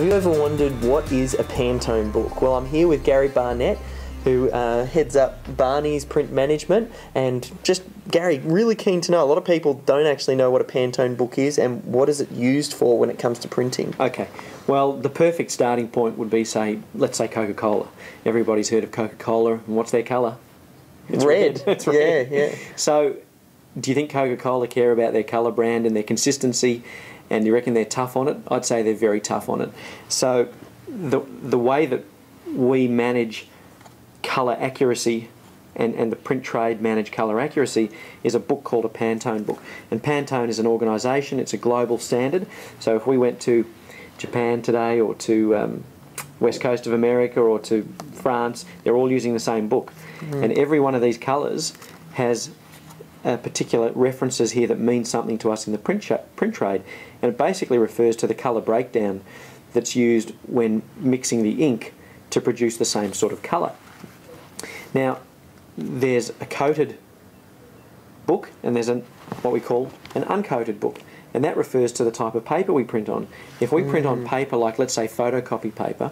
Have you ever wondered what is a Pantone book? Well, I'm here with Garry Barnett, who heads up Barney's print management, and just, Garry, really keen to know, a lot of people don't actually know what a Pantone book is and what is it used for when it comes to printing. Okay, well, the perfect starting point would be, let's say Coca-Cola. Everybody's heard of Coca-Cola, and what's their colour? It's red. It's red. Yeah. So, do you think Coca-Cola care about their colour brand and their consistency, and you reckon they're tough on it? I'd say they're very tough on it. So, the way that we manage colour accuracy and the print trade manage colour accuracy is a book called a Pantone book. And Pantone is an organisation, it's a global standard. So if we went to Japan today, or to west coast of America, or to France, they're all using the same book. And every one of these colours has particular references here that mean something to us in the print trade. And it basically refers to the colour breakdown that's used when mixing the ink to produce the same sort of colour. Now, there's a coated book, and there's what we call an uncoated book, and that refers to the type of paper we print on. If we print on paper like, let's say, photocopy paper,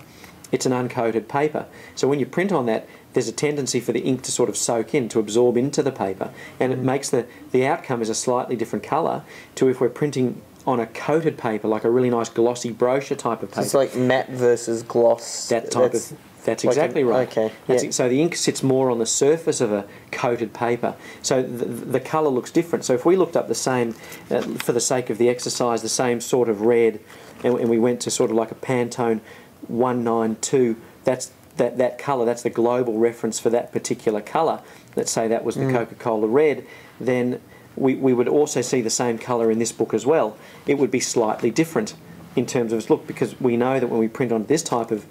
it's an uncoated paper. So when you print on that, there's a tendency for the ink to sort of soak in, to absorb into the paper, and it makes the outcome is a slightly different colour to if we're printing on a coated paper, like a really nice glossy brochure type of paper. So it's like matte versus gloss. That's exactly right. Okay. So the ink sits more on the surface of a coated paper. So the colour looks different. So if we looked up the same, for the sake of the exercise, the same sort of red, and we went to sort of like a Pantone 192, that colour, that's the global reference for that particular colour. Let's say that was the Coca-Cola red, then we would also see the same colour in this book as well. It would be slightly different in terms of its look, because we know that when we print on this type of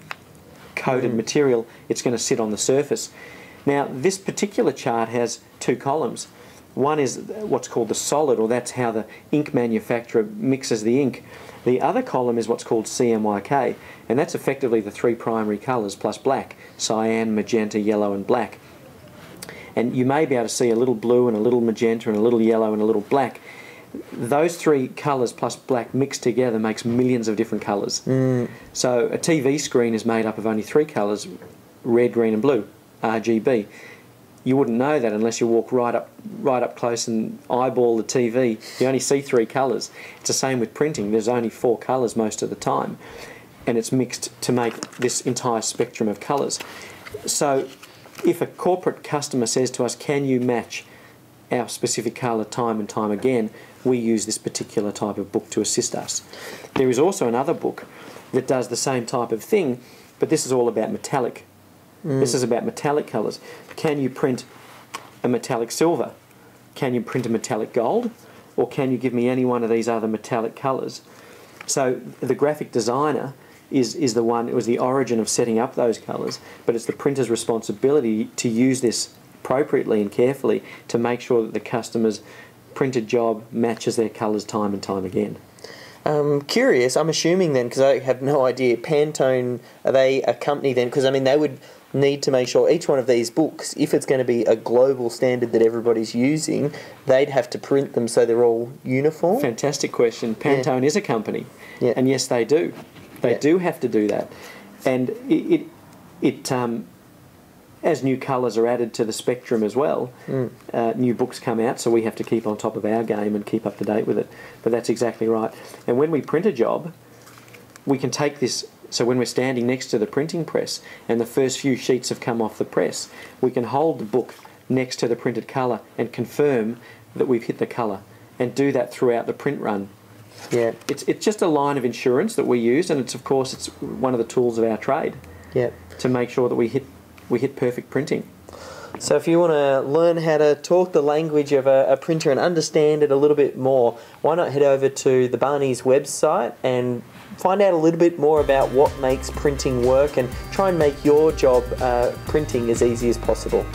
coated material, it's going to sit on the surface. Now, this particular chart has two columns. One is what's called the solid, or that's how the ink manufacturer mixes the ink. The other column is what's called CMYK, and that's effectively the three primary colours plus black: cyan, magenta, yellow and black. And you may be able to see a little blue and a little magenta and a little yellow and a little black. Those three colours plus black mixed together makes millions of different colours. So a TV screen is made up of only three colours: red, green and blue, RGB. You wouldn't know that unless you walk right up close and eyeball the TV. You only see three colours. It's the same with printing. There's only four colours most of the time, and it's mixed to make this entire spectrum of colours. So if a corporate customer says to us, can you match our specific colour time and time again, we use this particular type of book to assist us. There is also another book that does the same type of thing, but this is all about metallic. This is about metallic colours. Can you print a metallic silver? Can you print a metallic gold? Or can you give me any one of these other metallic colours? So the graphic designer is the one, it was the origin of setting up those colours, but it's the printer's responsibility to use this appropriately and carefully to make sure that the customer's printed job matches their colours time and time again. Curious, I'm assuming then, because I have no idea, Pantone, are they a company then? Because I mean, they would need to make sure each one of these books, if it's going to be a global standard that everybody's using, they'd have to print them so they're all uniform? Fantastic question. Pantone is a company, and yes, they do. They do have to do that. And it as new colours are added to the spectrum as well, new books come out, so we have to keep on top of our game and keep up to date with it. But that's exactly right. And when we print a job, we can take this, so when we're standing next to the printing press and the first few sheets have come off the press, we can hold the book next to the printed colour and confirm that we've hit the colour, and do that throughout the print run. Yeah. It's just a line of insurance that we use, and it's one of the tools of our trade. Yeah. To make sure that we hit perfect printing. So if you want to learn how to talk the language of a printer and understand it a little bit more, why not head over to the Barney's website and find out a little bit more about what makes printing work, and try and make your job printing as easy as possible.